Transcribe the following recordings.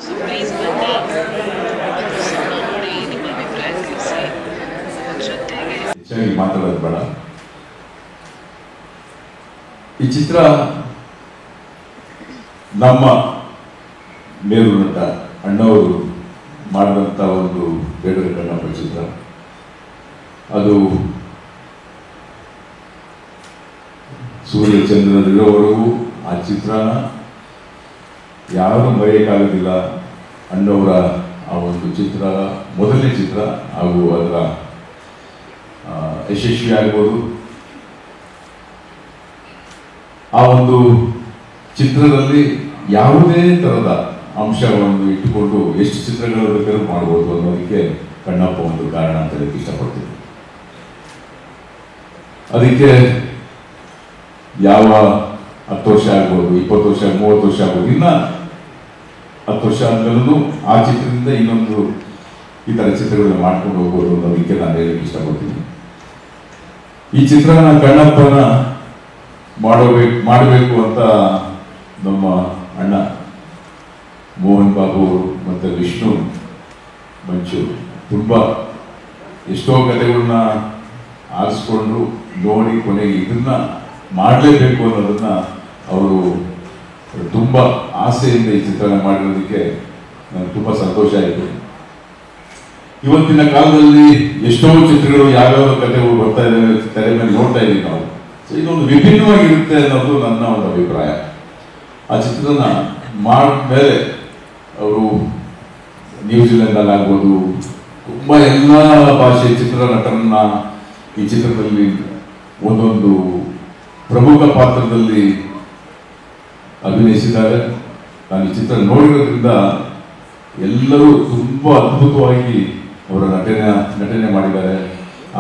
So please ಬನ್ನಿ ಮತ್ತು cinema ನೋಡಿ ನಿಮ್ಮ ಅಭಿಪ್ರಾಯ ತಿಳಿಸಿ. ಜೊತೆಗೆ ಹೆಚ್ಚಾಗಿ ಮಾತಾಡೋದು ಬೇಡ. ಈ ಚಿತ್ರ ನಮ್ಮ ಮೇರು ನಟ ಅಣ್ಣವರು ಮಾಡಿದಂಥ ಒಂದು ಬೇಡರ ಕನ್ನಡ ಚಿತ್ರ. ಅದು ಸೂರ್ಯಚಂದ್ರನಿರೋವರೆಗೂ ಆ ಚಿತ್ರನ ಯಾರೂ ಮರೆಯೋಕ್ಕಾಗೋದಿಲ್ಲ. ಅಣ್ಣವರ ಆ ಒಂದು ಚಿತ್ರ ಮೊದಲನೇ ಚಿತ್ರ ಹಾಗೂ ಅದರ ಯಶಸ್ವಿ ಆಗ್ಬೋದು. ಆ ಒಂದು ಚಿತ್ರದಲ್ಲಿ ಯಾವುದೇ ಥರದ ಅಂಶವನ್ನು ಇಟ್ಟುಕೊಂಡು ಎಷ್ಟು ಚಿತ್ರಗಳ ಬೇಕಾದ್ರೂ ಮಾಡ್ಬೋದು ಅನ್ನೋದಕ್ಕೆ ಕಣ್ಣಪ್ಪ ಒಂದು ಕಾರಣ ಅಂತ ಹೇಳಕ್ಕೆ ಇಷ್ಟಪಡ್ತೀನಿ. ಅದಕ್ಕೆ ಯಾವ 10 ವರ್ಷ ಆಗ್ಬೋದು, 20 ವರ್ಷ, 30 ವರ್ಷ ಆಗ್ಬೋದು, ಇನ್ನ 10 ವರ್ಷ ಆದ್ಮೇಲೂ ಆ ಚಿತ್ರದಿಂದ ಇನ್ನೊಂದು ಈ ಥರ ಚಿತ್ರಗಳನ್ನ ಮಾಡ್ಕೊಂಡು ಹೋಗ್ಬೋದು ಅನ್ನೋದಕ್ಕೆ ನಾನು ಹೇಳಕ್ಕೆ ಇಷ್ಟಪಡ್ತೀನಿ. ಈ ಚಿತ್ರನ ಕಣ್ಣಪ್ಪನ ಮಾಡಬೇಕು ಅಂತ ನಮ್ಮ ಅಣ್ಣ ಮೋಹನ್ ಬಾಬು ಅವರು ಮತ್ತು ವಿಷ್ಣು ಮಂಚು ತುಂಬ ಎಷ್ಟೋ ಕಥೆಗಳನ್ನ ಆರಿಸ್ಕೊಂಡು ನೋಡಿ ಕೊನೆಗೆ ಇದನ್ನ ಮಾಡಲೇಬೇಕು ಅನ್ನೋದನ್ನ ಅವರು ತುಂಬ ಆಸೆಯಿಂದ ಈ ಚಿತ್ರನ ಮಾಡಿರೋದಕ್ಕೆ ನನಗೆ ತುಂಬ ಸಂತೋಷ ಆಯಿತು. ಇವತ್ತಿನ ಕಾಲದಲ್ಲಿ ಎಷ್ಟೋ ಚಿತ್ರಗಳು ಯಾವ್ಯಾವ ಕಥೆಗಳು ಬರ್ತಾ ಇದ್ದಾವೆ, ತೆರೆ ಮೇಲೆ ನೋಡ್ತಾ ಇದ್ದೀವಿ ನಾವು. ಸೊ ಇದೊಂದು ವಿಭಿನ್ನವಾಗಿರುತ್ತೆ ಅನ್ನೋದು ನನ್ನ ಒಂದು ಅಭಿಪ್ರಾಯ. ಆ ಚಿತ್ರನ ಮಾಡಿದ್ಮೇಲೆ ಅವರು ನ್ಯೂಜಿಲೆಂಡಲ್ಲಿ ಆಗ್ಬೋದು ತುಂಬ ಎಲ್ಲ ಭಾಷೆಯ ಚಿತ್ರನಟರನ್ನ ಈ ಚಿತ್ರದಲ್ಲಿ ಒಂದೊಂದು ಪ್ರಮುಖ ಪಾತ್ರದಲ್ಲಿ ಅಭಿನಯಿಸಿದ್ದಾರೆ. ನಾನು ಈ ಚಿತ್ರ ನೋಡಿರೋದ್ರಿಂದ ಎಲ್ಲರೂ ತುಂಬ ಅದ್ಭುತವಾಗಿ ಅವರ ನಟನೆ ಮಾಡಿದ್ದಾರೆ.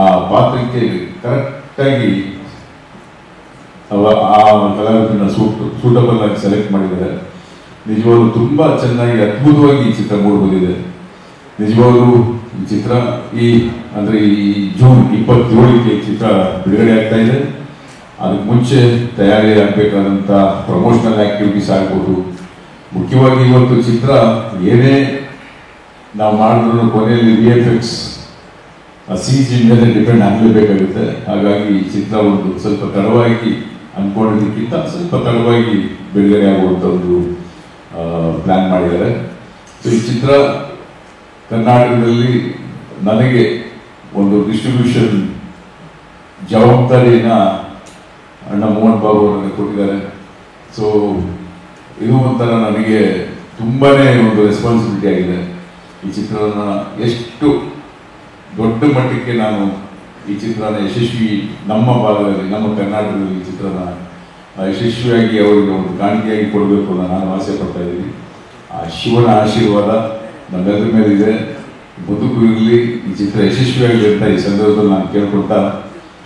ಆ ಪಾತ್ರಕ್ಕೆ ಕರೆಕ್ಟಾಗಿ ಆ ಕಲಾವಿದರನ್ನ ಸೂಟಬಲ್ ಆಗಿ ಸೆಲೆಕ್ಟ್ ಮಾಡಿದ್ದಾರೆ. ನಿಜವಾಗ್ಲೂ ತುಂಬ ಚೆನ್ನಾಗಿ ಅದ್ಭುತವಾಗಿ ಈ ಚಿತ್ರ ಮೂಡಿಬಂದಿದೆ. ನಿಜವಾಗ್ಲೂ ಈ ಚಿತ್ರ ಈ ಜೂನ್ 27ಕ್ಕೆ ಈ ಚಿತ್ರ ಬಿಡುಗಡೆ ಆಗ್ತಾ ಇದೆ. ಅದಕ್ಕೆ ಮುಂಚೆ ತಯಾರಿ ಆಗಬೇಕಾದಂಥ ಪ್ರಮೋಷನಲ್ ಆಕ್ಟಿವಿಟೀಸ್ ಆಗ್ಬೋದು. ಮುಖ್ಯವಾಗಿ ಇವತ್ತು ಚಿತ್ರ ಏನೇ ನಾವು ಮಾಡಿದ್ರು ಕೊನೆಯಲ್ಲಿ VFX CG ಮೇಲೆ ಡಿಪೆಂಡ್ ಆಗಲೇಬೇಕಾಗುತ್ತೆ. ಹಾಗಾಗಿ ಈ ಚಿತ್ರ ಒಂದು ಸ್ವಲ್ಪ ತಡವಾಗಿ ಅಂದ್ಕೊಂಡಿದ್ದಕ್ಕಿಂತ ಸ್ವಲ್ಪ ತಡವಾಗಿ ಬಿಡುಗಡೆ ಆಗುವಂಥ ಒಂದು ಪ್ಲ್ಯಾನ್ ಮಾಡಿದ್ದಾರೆ. ಸೊ ಈ ಚಿತ್ರ ಕರ್ನಾಟಕದಲ್ಲಿ ನನಗೆ ಒಂದು ಡಿಸ್ಟ್ರಿಬ್ಯೂಷನ್ ಜವಾಬ್ದಾರಿನ ಅಣ್ಣ ಮೋಹನ್ ಬಾಬು ಅವರನ್ನು ಕೊಟ್ಟಿದ್ದಾರೆ. ಸೊ ಇದು ಒಂಥರ ನನಗೆ ತುಂಬಾ ಒಂದು ರೆಸ್ಪಾನ್ಸಿಬಿಲಿಟಿ ಆಗಿದೆ. ಈ ಚಿತ್ರನ ಎಷ್ಟು ದೊಡ್ಡ ಮಟ್ಟಕ್ಕೆ ನಾನು ಈ ಚಿತ್ರನ ಯಶಸ್ವಿ ನಮ್ಮ ಭಾಗದಲ್ಲಿ, ನಮ್ಮ ಕರ್ನಾಟಕದಲ್ಲಿ ಈ ಚಿತ್ರನ ಯಶಸ್ವಿಯಾಗಿ ಅವರಿಗೆ ಒಂದು ಕಾಣಿಕೆಯಾಗಿ ಕೊಡಬೇಕು ಅಂತ ನಾನು ಆಸೆ ಪಡ್ತಾ ಇದ್ದೀನಿ. ಆ ಶಿವನ ಆಶೀರ್ವಾದ ನಮ್ಮೆಲ್ಲರ ಮೇಲಿದೆ, ಬದುಕು ಇರಲಿ, ಈ ಚಿತ್ರ ಯಶಸ್ವಿಯಾಗಲಿ ಅಂತ ಈ ಸಂದರ್ಭದಲ್ಲಿ ನಾನು ಕೇಳ್ಕೊಳ್ತಾ,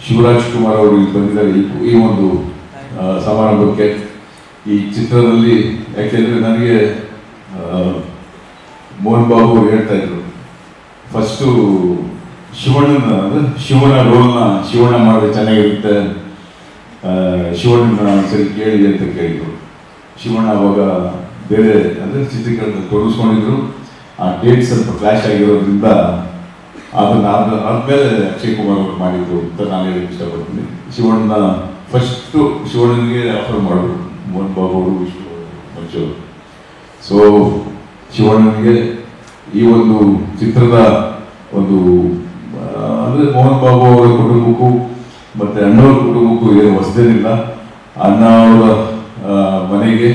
ಶಿವರಾಜ್ ಕುಮಾರ್ ಅವರು ಇಲ್ಲಿ ಬಂದಿದ್ದಾರೆ ಈ ಒಂದು ಸಮಾರಂಭಕ್ಕೆ. ಈ ಚಿತ್ರದಲ್ಲಿ ಯಾಕೆಂದರೆ ನನಗೆ ಮೋಹನ್ ಬಾಬು ಅವರು ಹೇಳ್ತಾ ಇದ್ರು, ಫಸ್ಟು ಶಿವನ ರೋಲ್ನ ಶಿವಣ್ಣ ಮಾಡಿದ್ರೆ ಚೆನ್ನಾಗಿರುತ್ತೆ, ಶಿವಣ್ಣನ ಸರಿ ಕೇಳಿದೆ ಅಂತ ಕೇಳಿದ್ರು. ಶಿವಣ್ಣ ಅವಾಗ ಬೇರೆ ಚಿತ್ರೀಕರಣದಲ್ಲಿ ತೊಡಗಿಸ್ಕೊಂಡಿದ್ರು. ಆ ಡೇಟ್ ಸ್ವಲ್ಪ ಕ್ಲಾಶ್ ಆಗಿರೋದ್ರಿಂದ ಆದ್ಮೇಲೆ ಅಕ್ಷಯ್ ಕುಮಾರ್ ಅವರು ಮಾಡಿದ್ರು ಅಂತ ನಾನು ಹೇಳಕ್ಕೆ ಇಷ್ಟಪಡ್ತೀನಿ. ಫಸ್ಟು ಶಿವಣ್ಣನಿಗೆ ಆಫರ್ ಮಾಡಿದ್ರು ಮೋಹನ್ ಬಾಬು ಅವರು, ವಿಷ್ಣು ಮಂಚು. ಸೊ ಶಿವಣ್ಣನಿಗೆ ಈ ಒಂದು ಚಿತ್ರದ ಒಂದು ಮೋಹನ್ ಬಾಬು ಅವರ ಕುಟುಂಬಕ್ಕೂ ಮತ್ತು ಅಣ್ಣವ್ರ ಕುಟುಂಬಕ್ಕೂ ಏನು ಹೊಸದೇನಿಲ್ಲ. ಅಣ್ಣ ಅವರ ಮನೆಗೆ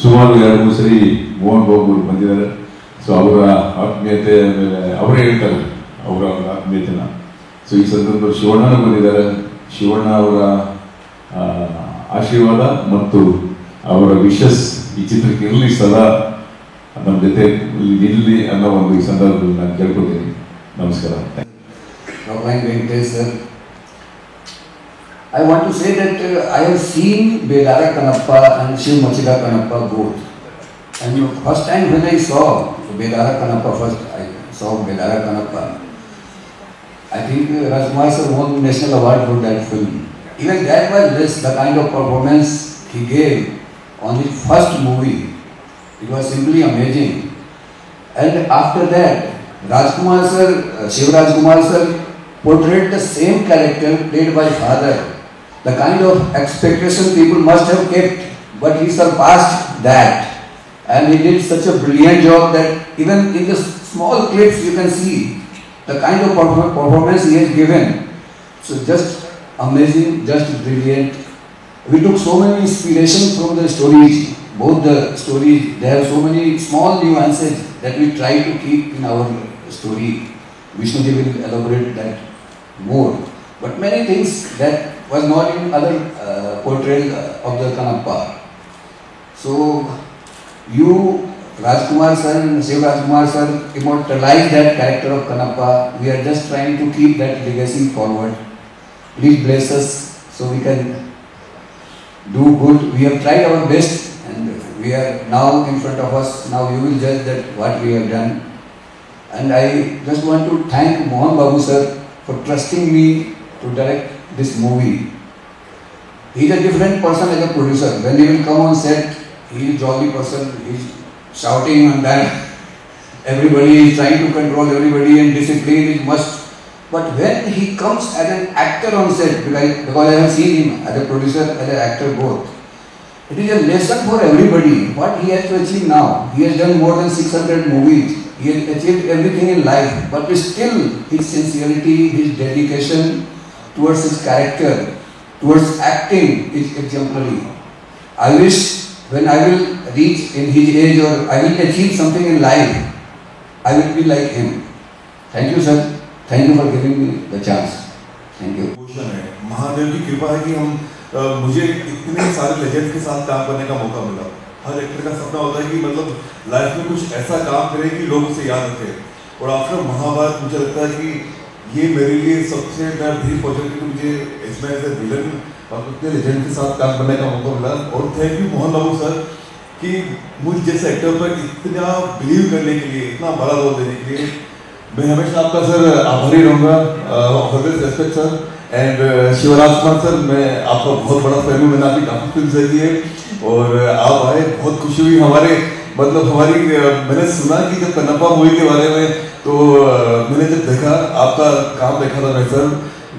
ಸುಮಾರು 2-3 ಸರಿ ಮೋಹನ್ ಬಾಬು ಅವರು ಬಂದಿದ್ದಾರೆ. ಸೊ ಅವರ ಆತ್ಮೀಯತೆ ಮೇಲೆ ಅವರೇ ಹೇಳ್ತಾರೆ ಅವರ ಆತ್ಮೀಯತೆನ. ಸೊ ಈ ಸಂದರ್ಭದಲ್ಲಿ ಶಿವಣ್ಣನ ಬಂದಿದ್ದಾರೆ. ಶಿವಣ್ಣ ಅವರ ಆಶೀರ್ವಾದ ಮತ್ತು ಅವರ ವಿಶಸ್ ಈ ಚಿತ್ರಕ್ಕೆ ಇರಲಿ, ಸದಾ ನಮ್ಮ ಜೊತೆ ಇರಲಿ ಅನ್ನೋ ಒಂದು ಈ ಸಂದರ್ಭದಲ್ಲಿ ನಾನು ಕೇಳ್ಕೊತೀನಿ. ನಮಸ್ಕಾರ. Venkatesh sir, I want to say that I have seen Bedara Kannappa and Shiv Machida Kannappa both. And first time when I saw Bedara Kannappa, I think Rajkumar sir won National Award for that film. Even that was less, the kind of performance he gave on his first movie. It was simply amazing. And after that, Rajkumar sir, Shivraj Kumar sir portrayed the same character played by father. The kind of expectation people must have kept, but he surpassed that. And he did such a brilliant job that even in the small clips you can see the kind of performance he has given. So just amazing, just brilliant. We took so many inspirations from the stories. Both the stories, they have so many small nuances that we try to keep in our story. Vishnuji will elaborate that more. But many things that was not in other portrayal of the Kanappa. So you, Rajkumar sir and Shivraj sir immortalized that character of Kanappa. We are just trying to keep that legacy forward. Please bless us so we can do good. We have tried our best and we are now in front of us. Now you will judge that what we have done. And I just want to thank Mohan Babu sir for trusting me to direct this movie. He is a different person as a producer. When he will come on set, he is a jolly person. He is shouting and that. Everybody is trying to control everybody and discipline is must. But when he comes as an actor on set, because I have seen him as a producer, as an actor both, it is a lesson for everybody. What he has to achieve now. He has done more than 600 movies. He has achieved everything in life. But still, his sincerity, his dedication towards his character, towards acting is exemplary. I wish when I will reach in his age or I will achieve something in life, I will be like him. Thank you, sir. Thank you for giving me the chance. Thank you. Mahadev की कृपा है कि हम मुझे इतने सारे legends के साथ काम करने का मौका मिला। हर एक्टर का सपना होता है कि मतलब लाइफ में कुछ ऐसा काम करे कि लोग उसे याद रखें। और आफ्टर महाभारत मुझे लगता है कि ये मेरे लिए सबसे मैं भी पॉजिटिव कि मुझे इसमें एज ए विलन और इतने लेजेंड के साथ काम करने का मौका मिला। और thank you Mohan Babu sir कि मुझ जैसे एक्टर पर इतना बिलीव करने के लिए, इतना बड़ा रोल देने के लिए मैं हमेशा आपका सर आभारी रहूँगा। Always respect sir. And Shivraj Kumar sir, मैं आपका बहुत बड़ा फैन हूँ। मैंने आपकी काफ़ी फिल्म देखी है और आप आए, बहुत खुशी हुई। हमारी मैंने सुना कि जब कन्नप्पा मूवी के बारे में तो मैंने जब देखा आपका काम देखा था मैं सर,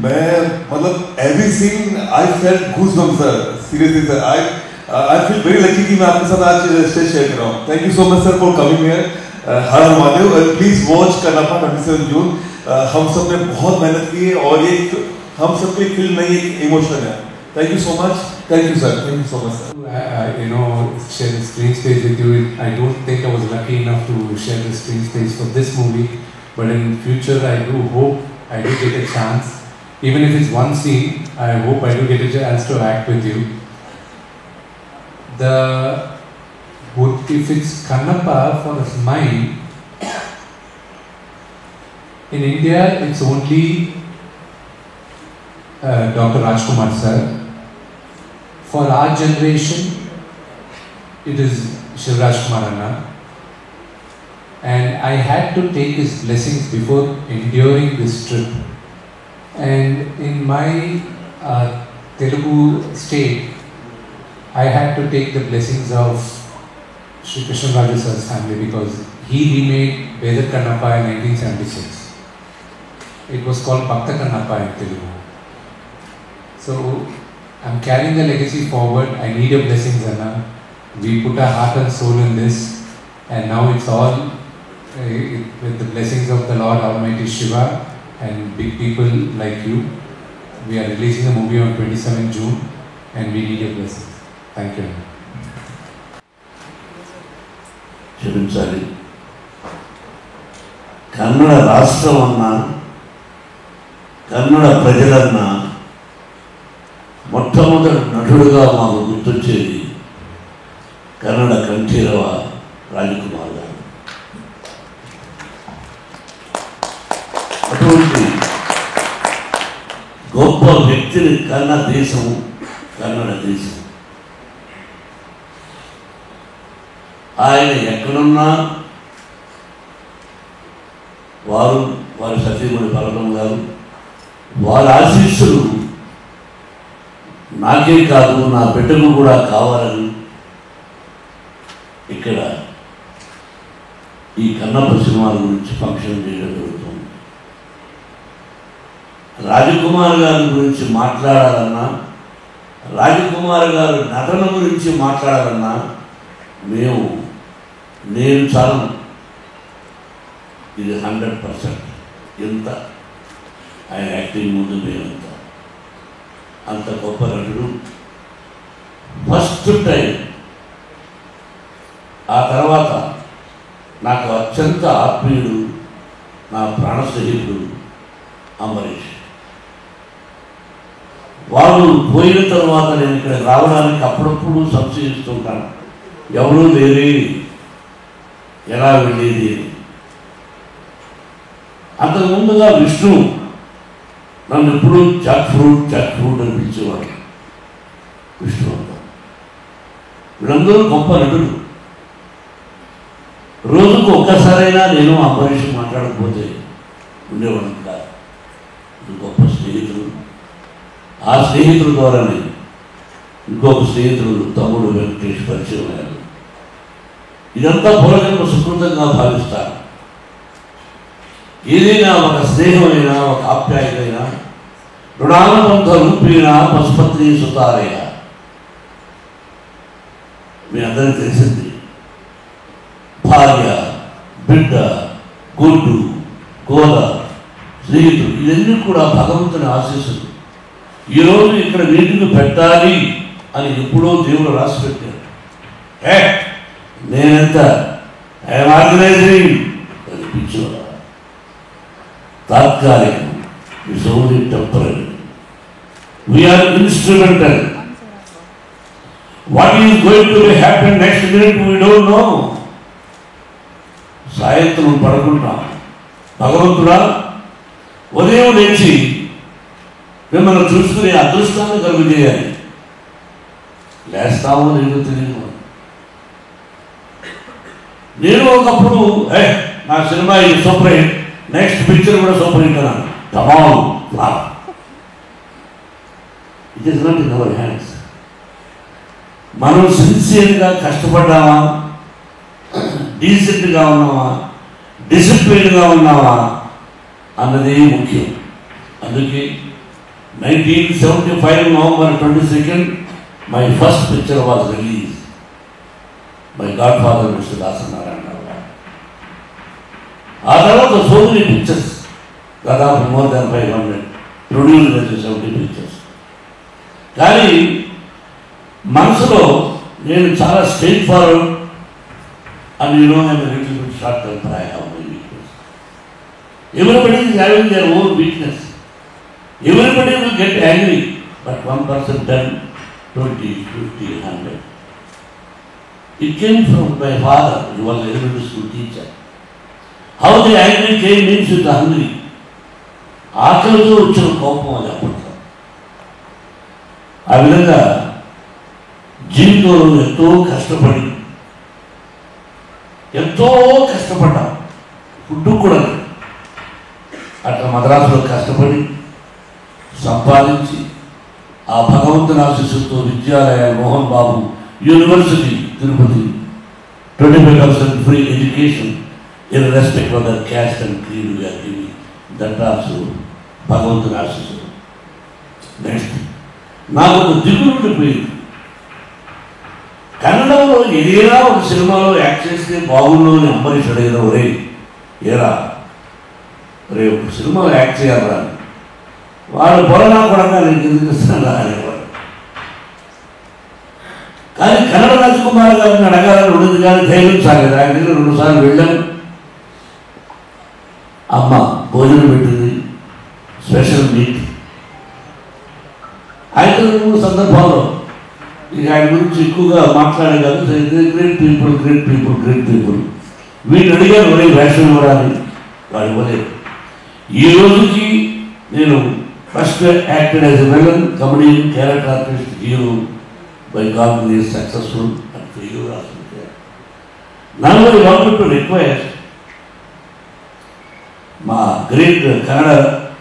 मैं मतलब every scene I felt goosebumps sir. Seriously sir, I feel very lucky कि मैं आपके साथ आज स्टेज शेयर कर रहा हूँ। Thank you so much sir for coming here. Her her Mahadev. Please watch Kannappa 27 जून। हम सब ने बहुत मेहनत की है और ये हम सब की फिल्म नहीं, एक इमोशन है। Thank you so much. Thank you sir. Thank you so much sir. Share the screen space with you. I don't think I was lucky enough to share the screen space for this movie, but in future I do hope I do get a chance. Even if it's one scene, I hope I do get a chance to act with you. If it's Kannappa for mine, in India it's only Dr. Rajkumar sir. For our generation, it is Shivraj Kumar Anna. And I had to take his blessings before enduring this trip. And in my Telugu state, I had to take the blessings of Sri Krishnaraju sir's family because he remade Vedar Kannappa in 1976. It was called Bhakta Kannappa in Telugu. So I'm carrying the legacy forward. I need your blessings, Anna. We put our heart and soul in this, and now it's all with the blessings of the Lord Almighty Shiva and big people like you. We are releasing the movie on 27 June, and we need your blessings. Thank you. క్షమించాలి. కన్నడ రాష్ట్రం అన్నా, కన్నడ ప్రజలన్నా మొట్టమొదటి నటుడుగా మాకు గుర్తొచ్చేది కన్నడ కంఠీరవ రాజకుమార్ గారు. అటువంటి గొప్ప వ్యక్తిని కన్న దేశం కన్నడ దేశం. ఆయన ఎక్కడున్నా వారి సతీమణి పలకం గారు, వారి ఆశీస్సులు నాకే కాదు నా బిడ్డకు కూడా కావాలని ఇక్కడ ఈ కన్నప్ప సినిమాల గురించి ఫంక్షన్ చేయడం జరుగుతుంది. రాజకుమార్ గారి గురించి మాట్లాడాలన్నా, రాజకుమార్ గారు నటన గురించి మాట్లాడాలన్నా నేను చాలా ఇది 100%. ఎంత ఆయన యాక్టింగ్ ముందు మేమంతా అంత గొప్ప నటుడు. ఫస్ట్ టైం ఆ తర్వాత నాకు అత్యంత ఆత్మీయుడు, నా ప్రాణ స్నేహితుడు అంబరీష్. వాళ్ళు పోయిన తర్వాత నేను ఇక్కడ రావడానికి అప్పుడప్పుడు సంశయిస్తుంటాను, ఎవరూ లేరే, ఎలా వెళ్ళేది. అంతకుముందుగా విష్ణు నన్ను ఎప్పుడు జాక్ ఫ్రూట్ అని పిలిచేవాడు. విష్ణు అంతా వీళ్ళందరూ గొప్ప నటులు. రోజుకు ఒక్కసారైనా నేను అంబరీష్ మాట్లాడకపోతే ఉండేవాడిని కాదు. గొప్ప స్నేహితులు. ఆ స్నేహితుల ద్వారానే ఇంకొక స్నేహితుడు తమ్ముడు వెంకటేష్ పరిచయం అయ్యారు. ఇదంతా పూర్వజన్మ సుకృతంగా భావిస్తాను. ఏదైనా ఒక స్నేహమైనా, ఒక ఆప్యాయతైనా రుణానుబంధ రూపేణ పశుపత్ని సుతారేయ. మీ అందరికీ తెలిసింది, భార్య, బిడ్డ, గొడ్డు, గోద, స్నేహితుడు, ఇవన్నీ కూడా భగవంతుని ఆశీస్సులు. ఈరోజు ఇక్కడ వీటిని పెట్టాలి అని ఎప్పుడో దేవుడు రాసి పెట్టారు. నేనెంత ఆర్గనైజింగ్ అనిపించేవాడు. తాత్కాలికం, it's only temporary. We are instrumental. What is going to happen next minute we don't know. సాయంత్రం పడుకుంటాం, భగవంతుడా ఉదయం లేచి మిమ్మల్ని చూసుకునే అదృష్టాన్ని కలుగు చేయాలి. లేస్తామో లేదో తెలియదు. నేను ఒకప్పుడు నా సినిమా ఇది సూపర్ హిట్, నెక్స్ట్ పిక్చర్ కూడా సూపర్ హిట్ అన్నాను. తమాం flop. It is not in our hands. మనం సిన్సియర్గా కష్టపడ్డామా, డీసెంట్గా ఉన్నామా, డిసిప్లిన్గా ఉన్నామా అన్నది ముఖ్యం. అందుకే 1975 November 22nd my first picture was released. My godfather Mr. Dasanarayan. ఆ తర్వాత so many pictures, దాదాపు more than 500 produced as 70 pictures. కానీ మనసులో నేను చాలా straight forward and you know I am a little bit short temper. I have my weakness. Everybody is having their own weakness. Everybody will get angry, but one person 10, 20, 50, 100. It came from my father. He was an elementary school teacher. How the angry came means with the hungry. ఆకలితో వచ్చిన కోపం అది అప్పట్లో. ఆ విధంగా జీవితంలో ఎంతో కష్టపడ్డాం. ఫుడ్ కూడా అట్లా మద్రాసులో కష్టపడి సంపాదించి ఆ భగవంతుని ఆశీస్సుతో Vidyalaya Mohan Babu university Tirupati 25% free education in respect of their caste and creed we are giving. That also భగవంతుని ఆశీస్సులు. నెక్స్ట్ నాకు ఒక దిగులు ఉండిపోయింది. కన్నడంలో ఏదైనా ఒక సినిమాలో యాక్ట్ చేస్తే బాగుండు అని అంబరీష్ అడిగిన ఒరే ఏరా రే ఒక సినిమాలో యాక్ట్ చేయాలా, వాళ్ళు పొరనా కూడా నేను ఎందుకు ఇస్తాను అనేవాడు. కానీ కన్నడ రాజకుమార్ గారిని అడగాలని ఉండదు, కానీ ధైర్యం సాగలేదు. ఆయన దగ్గర 2 సార్లు వెళ్ళాము. అమ్మ భోజనం పెట్టింది, స్పెషల్ మీట్. ఆయన 2 సందర్భాల్లో ఇక ఆయన గురించి ఎక్కువగా మాట్లాడే కాదు. Great people, great people, great people. వీళ్ళు అడిగారు ఒరే వేషం ఇవ్వడాన్ని, వాడు ఇవ్వలేదు. ఈ రోజుకి నేను first acted as a villain, comedian, character artist, hero. By God is successful and hero. నన్ను వాంటెడ్ టు రిక్వెస్ట్ మా గ్రేట్ కన్నడ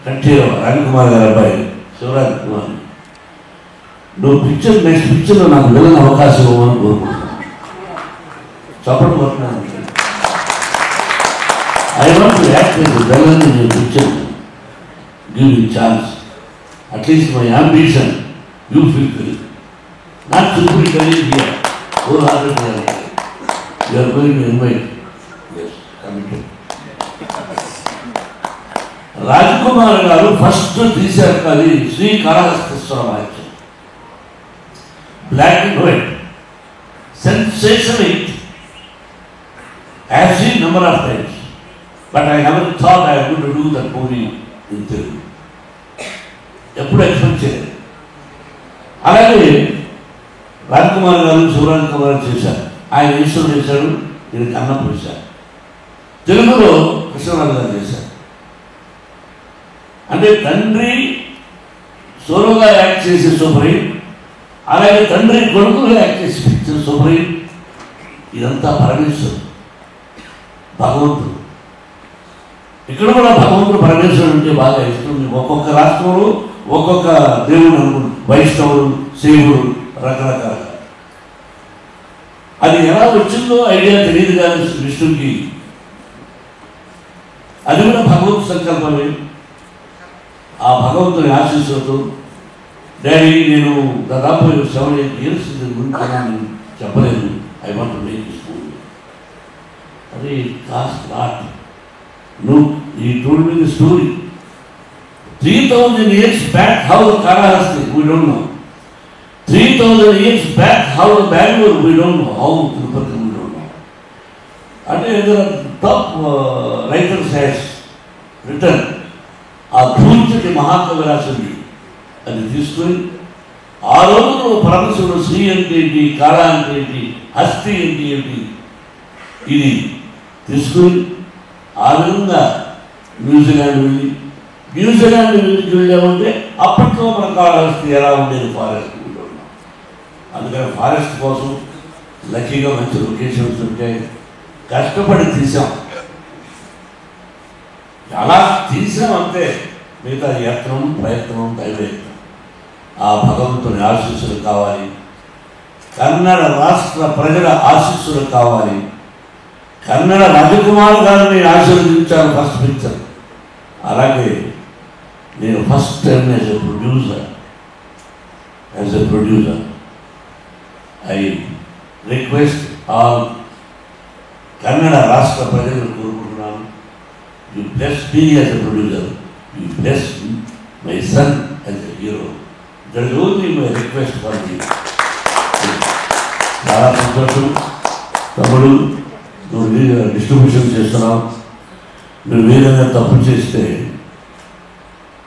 కంఠీరవ రవికుమార్ గారి అబ్బాయి శివరాజ్ కుమార్, నువ్వు నెక్స్ట్ పిక్చర్లో నాకు విలన్ అవకాశం ఇవ్వమని కోరుకుంటున్నాను. చప్పట్లు కొట్టినాను. I want to act as a villain in your picture. Give me chance. At least my ambition, you fulfill. Not superficially here, wholeheartedly. You are going to invite. Yes, committed. Rajkumar garu first teaser kali Sri Karahasteswara Mahatsam. Black and white. Sensational hit. I have seen number of times. But I never thought I was going to do that movie in Telugu. ఎప్పుడు expect చేయలేదు. అలాగే రాజ్కుమార్ గారు శివరాజ్ కుమార్ చేశారు. ఆయన ఈశ్వరుడు చేశాడు, నేను కన్నం చేశాను. తెలుగులో కృష్ణరాజు గారు చేశారు. అంటే తండ్రి సోలోగా యాక్ట్ చేసే సూపర్ హిట్, అలాగే తండ్రి కొడుకుగా యాక్ట్ చేసి పిక్చర్ సూపర్ హిట్. ఇదంతా పరమేశ్వరుడు, భగవంతుడు. ఇక్కడ కూడా భగవంతుడు పరమేశ్వరుడు అంటే బాగా ఇష్టం. ఒక్కొక్క రాష్ట్రంలో ఒక్కొక్క దేవుడు అనుకుంటు, వైష్ణవుడు, శైవుడు, రకరకాల. అది ఎలా వచ్చిందో ఐడియా తెలియదు కానీ విష్ణుకి అది కూడా భగవంతు సంకల్పమే. ఆ భగవంతుని ఆశీస్సులతో డాడీ నేను దాదాపు 7-8 years గురించి నేను చెప్పలేదు. I want to make this movie. అది cost lot. Look, he told me the story. 3,000 years back, how the Karahasti, we don't know. 3,000 years back, how the Bangalore, we don't know. How Tirupati, we don't know. And the top writers has written a Dhunchati Mahakavirasandi. And this story, ఆ రోజులో పరమశివుడు శ్రీ అంటే ఏంటి, కాళ అంటే ఏంటి, హస్తి అంటే ఏంటి, ఇది తీసుకుని ఆ విధంగా న్యూజిలాండ్ వెళ్ళి వెళ్ళామంటే అప్పట్లో మన కాళహస్తి ఎలా ఉండేది, ఫారెస్ట్ ఉన్నాం. అందుకని ఫారెస్ట్ కోసం లక్కీగా మంచి లొకేషన్స్ ఉంటాయి. కష్టపడి తీసాం, చాలా తీసాం అంతే. మిగతా యత్నం, ప్రయత్నం, దైవయత్నం. ఆ భగవంతుని ఆశీస్సులు కావాలి, కన్నడ రాష్ట్ర ప్రజల ఆశీస్సులు కావాలి. కన్నడ రాజకుమార్ గారిని ఆశీర్వదించాను ఫస్ట్ పిక్చర్. అలాగే నేను first time as a producer I request all Kannada రాష్ట్ర ప్రజలను కోరుకుంటున్నాను, you bless me as a producer, you bless my son as a hero. That is only my request for you. చాలా సంతోషం తమ్ముడు, నువ్వు డిస్ట్రిబ్యూషన్ చేస్తున్నావు. నువ్వు ఏదైనా తప్పు చేస్తే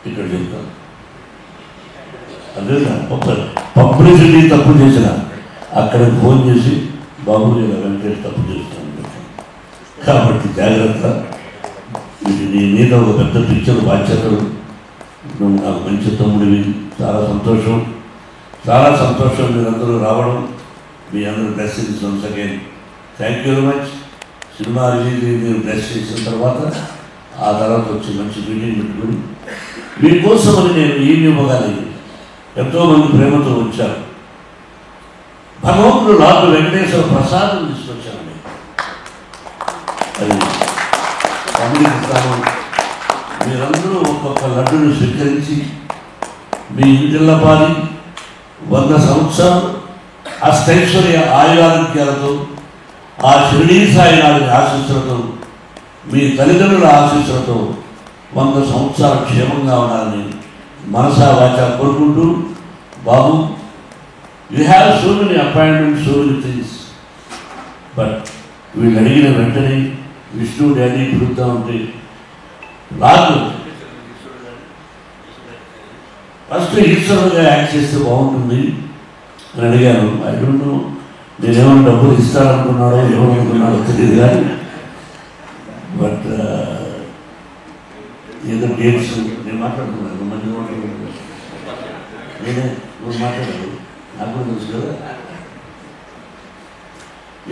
ఇక్కడ చెప్తాను. అదే పబ్లిసిటీ తప్పు చేసిన అక్కడికి ఫోన్ చేసి బాబు నేను వెంకటేష్ తప్పు చేస్తాను కాబట్టి జాగ్రత్త. నీ మీద ఒక పెద్ద పిక్చర్ బాధ్యతలు, నువ్వు నాకు మంచి తమ్ముడివి. చాలా సంతోషం, చాలా సంతోషం మీరందరూ రావడం. మీ అందరూ blessings once again. Thank you very much. Cinema release మీరు బ్లెస్ చేసిన తర్వాత ఆ తర్వాత వచ్చి మంచి మీటింగ్ పెట్టుకుని మీకోసమని నేను ఏమి ఇవ్వగలిగి ఎంతోమంది ప్రేమతో వచ్చారు. భగవంతుడు లార్డ్ వెంకటేశ్వర ప్రసాదం తీసుకొచ్చాను. అది గమనిస్తాను. మీరందరూ ఒక్కొక్క లడ్డును స్వీకరించి మీ ఇంటిల్లపాలి 100 సంవత్సరాలు అష్టైశ్వర్య ఆయురారోగ్యాలతో, ఆ షిరిడీ సాయినాథుని ఆశీస్సులతో, మీ తల్లిదండ్రుల ఆశీస్సులతో 100 సంవత్సరాలు క్షేమంగా ఉండాలని మనసా వాచా కోరుకుంటూ, Babu you have so many appointments, so many things, but వీళ్ళు అడిగిన వెంటనే విష్ణు డాడీ పిలుద్దా ఉంటే రాదు. ఫస్ట్ ఈశ్వరుడుగా యాక్ట్ చేస్తే బాగుంటుంది అని అడిగాను. ఐ డోంట్ నో, నేనేమైనా డబ్బులు ఇస్తారనుకున్నాడో ఏమనుకున్నాడో తెలియదు కానీ, బట్ ఏదో డేట్స్ నేను మాట్లాడుతున్నాను. మంచి నేనే నువ్వు మాట్లాడాడు, నాకు కూడా తెలుసు కదా.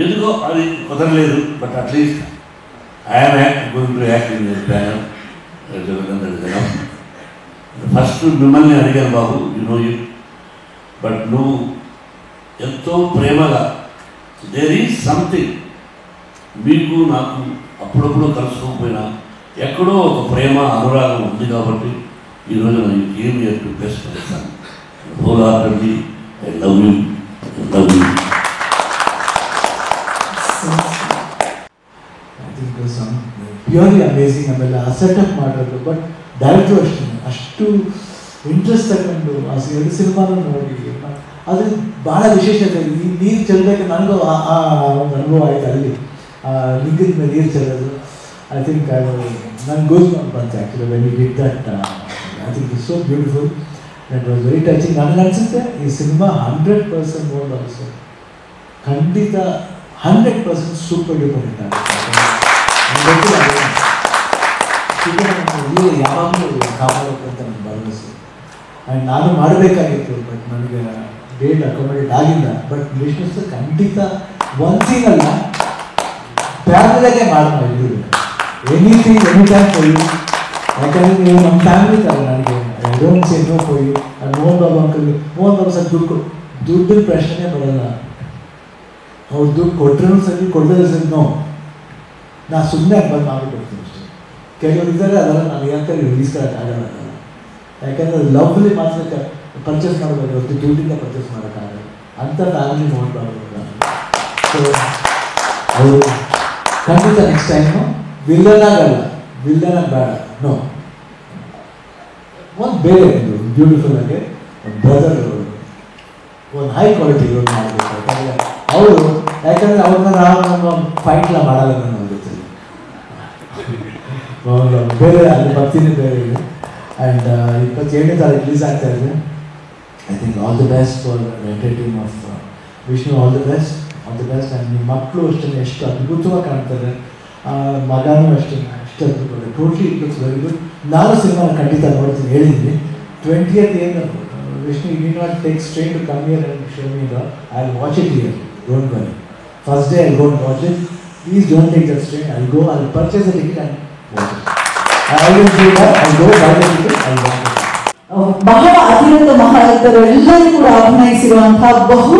ఎందుకో అది కుదరలేదు. But at least I'm going to act in this banner. First మిమ్మల్ని అడిగాను, బాబు యు నో యూ, బట్ నువ్వు ఎంతో ప్రేమగా దేర్ ఈజ్ సంథింగ్ మీకు నాకు అప్పుడప్పుడు కలుసుకోకపోయినా ఎక్కడో ఒక ప్రేమ అనురాగం ఉంది కాబట్టి ఈరోజు నేను ఏమి రిక్వెస్ట్ చేస్తాను. Whole heartedly I love you, love you. Purely amazing. ಆಮೇಲೆ ಆ ಸೆಟಪ್ ಮಾಡೋದು, ಬಟ್ ಡೈರೆಕ್ಟ್ರು ಅಷ್ಟು ಇಂಟ್ರೆಸ್ಟ್ ತಗೊಂಡು ಆ 2 ಸಿನಿಮಾನ ನೋಡಿ ಅದು ಭಾಳ ವಿಶೇಷತೆ. ಈ ನೀರು ಚೆಲ್ಲಬೇಕು, ನನಗೂ ಆ ಒಂದು ಅನುಭವ ಆಯಿತು ಅಲ್ಲಿ ಲಿಂಗದ ಮೇಲೆ ನೀರು ಚೆಲ್ಲೋದು. ಐ ಥಿಂಕ್ ನನಗೆ ಗೋಸ್ ಬಂತು actually when you did that. I think it's so beautiful, that was very touching. ನನಗೆ ಅನಿಸುತ್ತೆ ಈ ಸಿನಿಮಾ 100% ಓಲ್ಡ್ ಆಲ್ಸೋ, ಖಂಡಿತ 100% ಸೂಪರ್ ಡೂಪರ್ ಹಿಟ್ ಆಗುತ್ತೆ. ಯಾವಾಗಲೂ ಕಾಪಾಡಬೇಕು ಅಂತ ನನಗೆ ಭರವಸೆ. ಆ್ಯಂಡ್ ನಾನು ಮಾಡಬೇಕಾಗಿತ್ತು, ಬಟ್ ನನಗೆ ಡೇಟ್ ಅಕೊಮಡೇಟ್ ಆಗಿಲ್ಲ. ಬಟ್ ವಿಷ್ಣು ಸರ್ ಖಂಡಿತ ಒಂದ್ಸಿಂಗಲ್ಲ, ಫ್ಯಾಮಿಲಿಯಾಗೆ ಮಾಡೋಣ ಇದ್ದೀವಿ. Anything any time for you. ಯಾಕಂದರೆ ನೀವು ನಮ್ಮ ಫ್ಯಾಮಿಲಿ ಥರ. ನನಗೆ I don't say no for you. Mohan Babu uncle, Mohan Babu sir ದುಡ್ಡಿನ ಪ್ರಶ್ನೆ ಬರೋಲ್ಲ. ಅವ್ರು ದುಡ್ಡು ಕೊಟ್ಟರೂ ಸರಿ ಕೊಡೋದು ಸರಿ ನೋ, ನಾನು ಸುಮ್ಮನೆ ಬಂದು ಮಾಡಿಕೊಡ್ತೀನಿ ಅಷ್ಟೇ. ಕೆಲವರು ಇದ್ದಾರೆ ಅದೆಲ್ಲ ನಾನು ಯಾಕೆ ರಿಲೀಸ್ ಮಾಡೋಕ್ಕಾಗಲ್ಲ. ಯಾಕಂದರೆ ಲವ್ಲಿ ಮಾತ್ರ ಪರ್ಚೇಸ್ ಮಾಡಬೇಕು ಹೊರತು ದುಡ್ಡಿಂದ ಪರ್ಚೇಸ್ ಮಾಡೋಕ್ಕಾಗಲ್ಲ. ಅಂಥ ಫ್ಯಾಮಿಲಿ ಮೋಹನ್ ಬಾಬು. ಸೊ ಅವರು ಖಂಡಿತ ನೆಕ್ಸ್ಟ್ ಟೈಮು ವಿಲ್ಲನ್ ಆಗಲ್ಲ, ವಿಲ್ಲನ್ ಬೇಡ, ನೋ, ಒಂದು ಬೇರೆ ಒಂದು ಬ್ಯೂಟಿಫುಲ್ ಆಗಿ ಒಂದು ಬ್ರದರ್, ಒಂದು ಹೈ ಕ್ವಾಲಿಟಿ ರೋಲ್ ಮಾಡಬೇಕು. ಯಾಕಂದರೆ ಅವರು, ಯಾಕಂದರೆ ಅವ್ರನ್ನ ನಾವು ಫೈಟ್ಲ ಮಾಡಲ್ಲ ನನ್ನ ಜೊತೆ. ಬೇರೆ ಅಲ್ಲಿ ಬರ್ತೀನಿ ಬೇರೆ ಇದೆ. ಆ್ಯಂಡ್ 27ನೇ ತಾರೀಕು ರಿಲೀಸ್ ಆಗ್ತಾ ಇದೆ. I think all the best for enter team of Vishnu. All the best, all the best. And ನಿಮ್ಮ ಮಕ್ಕಳು ಅಷ್ಟೇ ಎಷ್ಟು ಅದ್ಭುತವಾಗಿ ಕಾಣ್ತಾರೆ, ಮಗನೂ ಅಷ್ಟೇ ಅಷ್ಟು ಅದ್ಭುತ. Totally it looks very good. ನಾನು ಸಿನಿಮಾನ ಖಂಡಿತ ನೋಡ್ತೀನಿ, ಹೇಳಿದ್ದೀನಿ. 20th ಏನು Vishnu, you need not take strain to come here and show me the, I will watch it here, don't worry. First day I will go and watch it. Please don't take that strain. I will go, I will purchase the ticket and watch it. I will do that. I will go buy the ticket. I will watch it. ಬಹಳ ಅತಿರಥ ಮಹಾರಥರು ಎಲ್ಲರೂ ಕೂಡ ಅಭಿನಯಿಸಿರುವಂತಹ ಬಹು